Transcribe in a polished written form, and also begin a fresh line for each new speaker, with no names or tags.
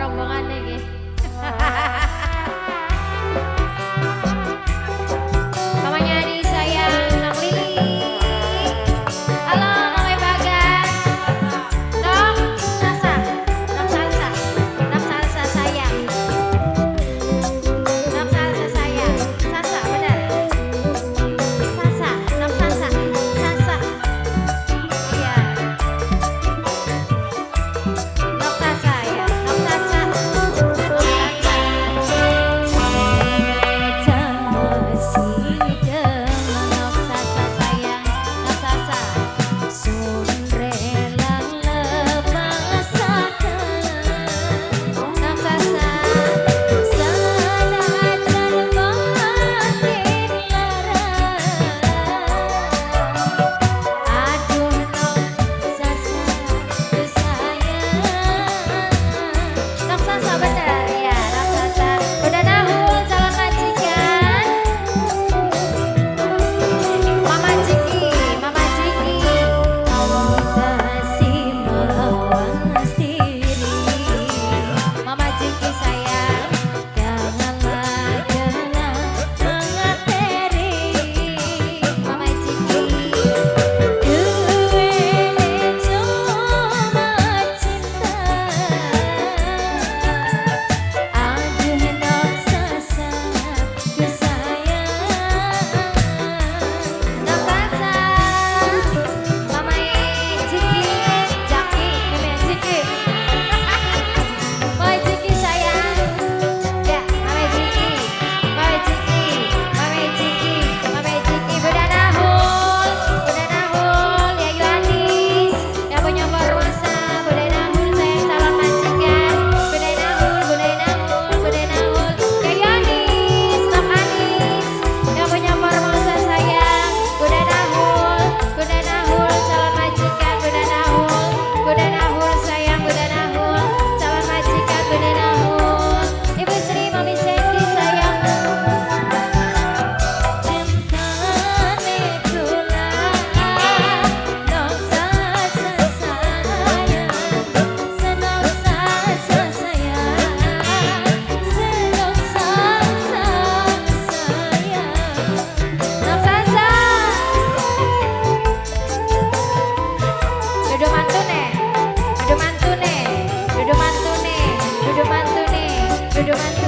rombongan iki. Mamanya di sayang Nok Lili. Halo Mama Bagas. Nok Sasa. Nok Salsa. Nok Salsa sayang. Nok Salsa sayang. Sasa benar. Sasa. Nok Sasa. Sasa. Iya. Nok Sasa ya. Nok Sasa. Nok Sasa. Nok Sasa sayang. Nok Sasa. Sun rela lepaskan. Nok Sasa. Sanajan makin lara. Aduh Nok Sasa sayang. Nok Sasa benar ya. Nok Sasa udah nahul calon majikan. Mama Ciki, Mama Ciki. Kamu kasih melawas diri. Mama Ciki sayang, janganlah mengateri. Mama Ciki, duweni cuma cinta. Aduh Nok Sasa sayang. Nok Sasa, Mama Ciki, Jaki, Mama Ciki. Mama Ciki sayang. Ya, Mama Ciki, Mama Ciki, Mama Ciki, Mama Ciki. Udah nahul ya Gladys. Yang punya perwasa, udah nahul sayang calon majikan. Udah nahul, ya Yonis, Nok Anis. Yang punya perwasa sayang, udah nahul calon majikan, udah nahul sayang, udah nahul calon majikan, udah nahul. Ibu Sri, Mami Sandy sayang. Cintane kula Nok Sasa sayang. Senok Sasa sayang. Senok Sasa sayang. Nok Sasa. Dudu mantune. Dudu mantune. Dudu mantune. Dudu mantune. Dudu mantune.